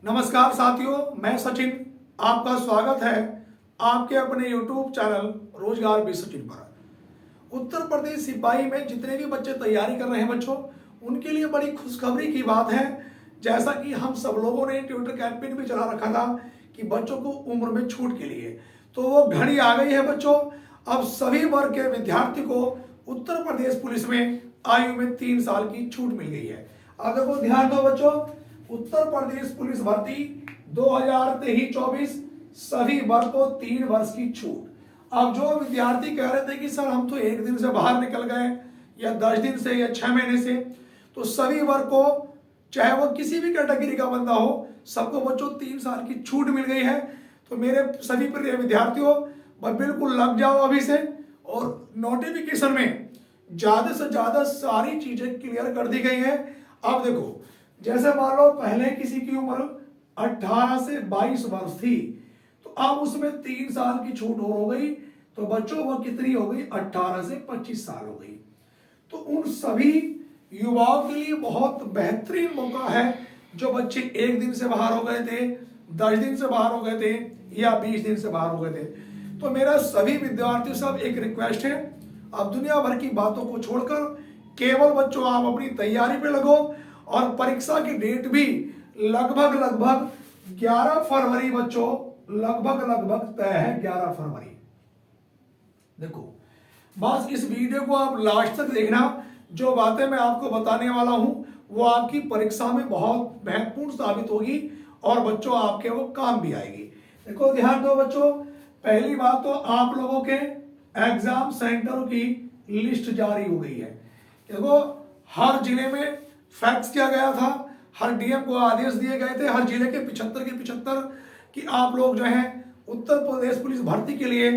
नमस्कार साथियों, मैं सचिन। आपका स्वागत है आपके अपने YouTube चैनल रोजगार भी सचिन पर। उत्तर प्रदेश सिपाही में जितने भी बच्चे तैयारी कर रहे हैं बच्चों, उनके लिए बड़ी खुशखबरी की बात है। जैसा कि हम सब लोगों ने ट्विटर कैंपेन भी चला रखा था कि बच्चों को उम्र में छूट के लिए, तो वो घड़ी आ गई है बच्चों। अब सभी वर्ग के विद्यार्थी को उत्तर प्रदेश पुलिस में आयु में 3 साल की छूट मिल गई है। अब देखो, ध्यान दो बच्चों, उत्तर प्रदेश पुलिस भर्ती 2023-24 सभी वर्ग को 3 वर्ष की छूट। अब जो विद्यार्थी कह रहे थे कि सर हम तो 1 दिन से बाहर निकल गए या 10 दिन से या 6 महीने से, तो सभी वर्ग को, चाहे वो किसी भी कैटेगरी का बंदा हो, सबको बच्चों 3 साल की छूट मिल गई है। तो मेरे सभी प्रिय विद्यार्थियों, बिल्कुल लग जाओ अभी से, और नोटिफिकेशन में ज्यादा से ज्यादा सारी चीजें क्लियर कर दी गई है। अब देखो, जैसे मान लो पहले किसी की उम्र 18 से 22 वर्ष थी, तो अब उसमें 3 साल की छूट और हो गई, तो बच्चों वो कितनी हो गई? 18 से 25 साल हो गई। तो उन सभी युवाओं के लिए बहुत बेहतरीन मौका है जो बच्चे 1 दिन से बाहर हो गए थे, 10 दिन से बाहर हो गए थे या 20 दिन से बाहर हो गए थे। तो मेरा सभी विद्यार्थियों से अब एक रिक्वेस्ट है, अब दुनिया भर की बातों को छोड़कर केवल बच्चों आप अपनी तैयारी पे लगो। और परीक्षा की डेट भी लगभग 11 फरवरी बच्चों, लगभग तय है 11 फरवरी। देखो, बस इस वीडियो को आप लास्ट तक देखना। जो बातें मैं आपको बताने वाला हूं वो आपकी परीक्षा में बहुत महत्वपूर्ण साबित होगी और बच्चों आपके वो काम भी आएगी। देखो, ध्यान दो बच्चों, पहली बात तो आप लोगों के एग्जाम सेंटरों की लिस्ट जारी हो गई है। देखो, हर जिले में फैक्स किया गया था, हर डीएम को आदेश दिए गए थे, हर जिले के 75 के 75 कि आप लोग जो है उत्तर प्रदेश पुलिस भर्ती के लिए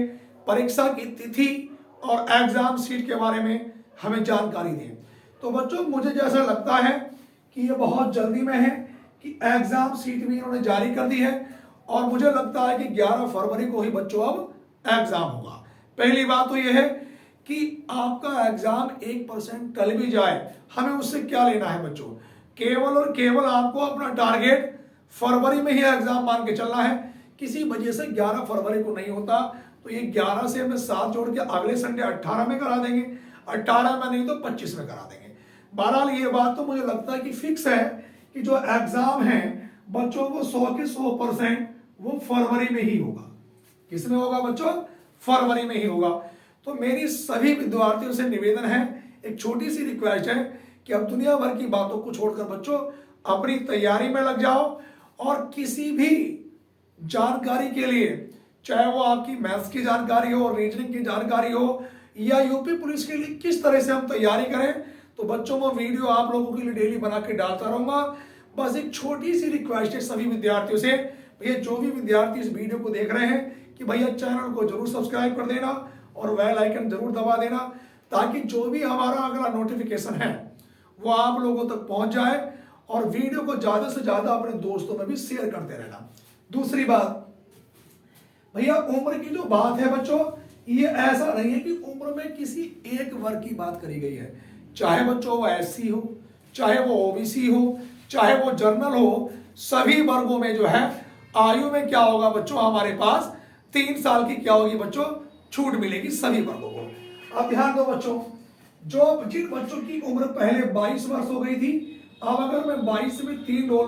परीक्षा की तिथि और एग्जाम सीट के बारे में हमें जानकारी दें। तो बच्चों, मुझे जैसा लगता है कि ये बहुत जल्दी में है कि एग्जाम सीट भी इन्होंने जारी कर दी है, और मुझे लगता है कि 11 फरवरी को ही बच्चों अब एग्जाम होगा। पहली बात तो यह है कि आपका एग्जाम 1% टल भी जाए, हमें उससे क्या लेना है बच्चों। केवल और केवल आपको अपना टारगेट फरवरी में ही एग्जाम मान के चलना है। किसी वजह से 11 फरवरी को नहीं होता तो ये 11 से हमें 7 जोड़ के अगले संडे 18 में करा देंगे, 18 में नहीं तो 25 में करा देंगे। बहरहाल ये बात तो मुझे लगता है कि फिक्स है कि जो एग्जाम है बच्चों को 100 के 100% वो फरवरी में ही होगा। किसमें होगा बच्चों? फरवरी में ही होगा। तो मेरी सभी विद्यार्थियों से निवेदन है, एक छोटी सी रिक्वेस्ट है कि अब दुनिया भर की बातों को छोड़कर बच्चों अपनी तैयारी में लग जाओ, और किसी भी जानकारी के लिए, चाहे वो आपकी मैथ्स की जानकारी हो, रीजनिंग की जानकारी हो, या यूपी पुलिस के लिए किस तरह से हम तैयारी करें, तो बच्चों में वीडियो आप लोगों के लिए डेली बना के डालता रहूंगा। बस एक छोटी सी रिक्वेस्ट है सभी विद्यार्थियों से, भैया जो भी विद्यार्थी इस वीडियो को देख रहे हैं, कि भैया चैनल को जरूर सब्सक्राइब कर देना और बेल आइकन जरूर दबा देना, ताकि जो भी हमारा अगला नोटिफिकेशन है वो आप लोगों तक पहुंच जाए, और वीडियो को ज्यादा से ज्यादा अपने दोस्तों में भी शेयर करते रहना। दूसरी बात, भैया उम्र की जो बात है बच्चों, ये ऐसा नहीं है कि उम्र में किसी एक वर्ग की बात करी गई है। चाहे बच्चों वो एससी हो, चाहे वो ओबीसी हो, चाहे वो जनरल हो, सभी वर्गों में जो है आयु में क्या होगा बच्चों, हमारे पास 3 साल की क्या होगी बच्चों, छूट मिलेगी सभी वर्गों को। अब ध्यान दो बच्चों, जो जिन बच्चों की उम्र पहले 22 वर्ष हो गई थी, अब अगर मैं 22 में 3 जोड़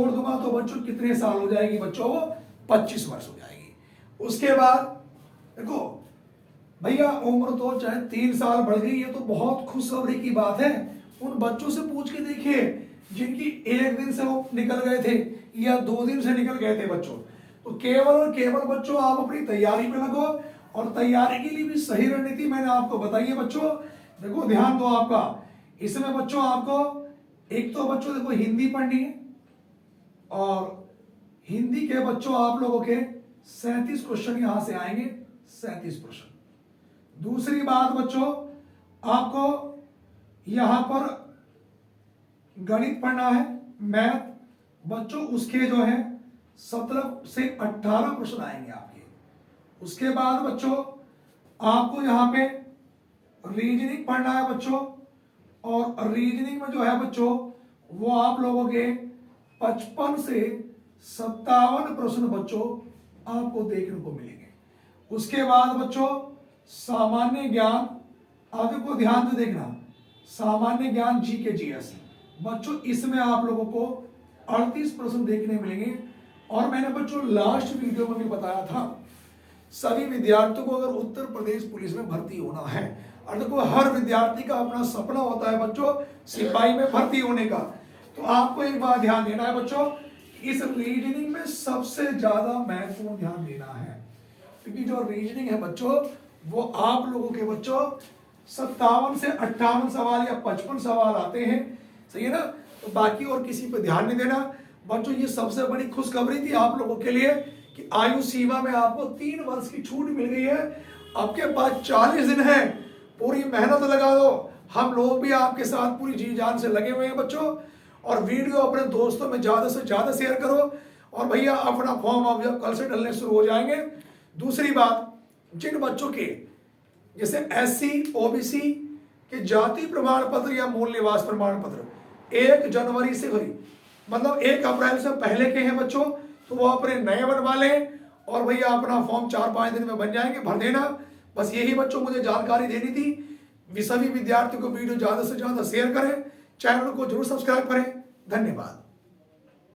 दूंगा तो बच्चों कितने साल हो जाएगी बच्चों? वो 25 वर्ष हो जाएगी। उसके बाद देखो भैया, उम्र तो चाहे 3 साल बढ़ गई, ये तो बहुत खुशखबरी की बात है। उन बच्चों से पूछ के देखिए जिनकी 1 दिन से वो निकल गए थे या 2 दिन से निकल गए थे बच्चों। तो केवल और केवल बच्चों आप अपनी तैयारी में लगो, और तैयारी के लिए भी सही रणनीति मैंने आपको बताई है बच्चों। देखो, ध्यान दो आपका, इसमें बच्चों आपको एक तो बच्चों देखो हिंदी पढ़नी है, और हिंदी के बच्चों आप लोगों के 37 क्वेश्चन यहां से आएंगे, 37 प्रश्न। दूसरी बात बच्चों, आपको यहां पर गणित पढ़ना है, मैथ बच्चों, उसके जो है 17 से 18 प्रश्न आएंगे आपके। उसके बाद बच्चों आपको यहां पे रीजनिंग पढ़ना है बच्चों, और रीजनिंग में जो है बच्चों वो आप लोगों के 55 से 57 प्रश्न बच्चों आपको देखने को मिलेंगे। उसके बाद बच्चों सामान्य ज्ञान, आगे को ध्यान से देखना, सामान्य ज्ञान जीके जीएस बच्चों, इसमें आप लोगों को 38 प्रश्न देखने मिलेंगे। और मैंने बच्चों लास्ट वीडियो में भी बताया था, सभी विद्यार्थियों को अगर उत्तर प्रदेश पुलिस में भर्ती होना है, और देखो हर विद्यार्थी का अपना सपना होता है बच्चों सिपाही में भर्ती होने का, तो आपको एक बात ध्यान देना है बच्चों, इस रीजनिंग में सबसे ज्यादा महत्वपूर्ण ध्यान देना है, क्योंकि जो रीजनिंग है बच्चों वो आप लोगों के बच्चों 57 से 58 सवाल या 55 सवाल आते हैं, सही है ना। तो बाकी और किसी पे ध्यान नहीं देना बच्चों। ये सबसे बड़ी खुशखबरी थी आप लोगों के लिए कि आयु सीमा में आपको 3 वर्ष की छूट मिल गई है। आपके पास 40 दिन है, पूरी मेहनत लगा दो। हम लोग भी आपके साथ पूरी जी जान से लगे हुए हैं बच्चों। और वीडियो अपने दोस्तों में ज्यादा से ज्यादा शेयर करो। और भैया अपना फॉर्म अब जब कल से डलने शुरू हो जाएंगे। दूसरी बात, जिन बच्चों के जैसे एससी ओबीसी के जाति प्रमाण पत्र या मूल निवास प्रमाण पत्र 1 जनवरी से भरी, मतलब 1 अप्रैल से पहले के हैं बच्चों, तो वो अपने नए बनवा लें और भैया अपना फॉर्म 4-5 दिन में बन जाएंगे, भर देना। बस यही बच्चों मुझे जानकारी देनी थी। सभी विद्यार्थियों को वीडियो ज्यादा से ज्यादा शेयर करें, चैनल को जरूर सब्सक्राइब करें। धन्यवाद।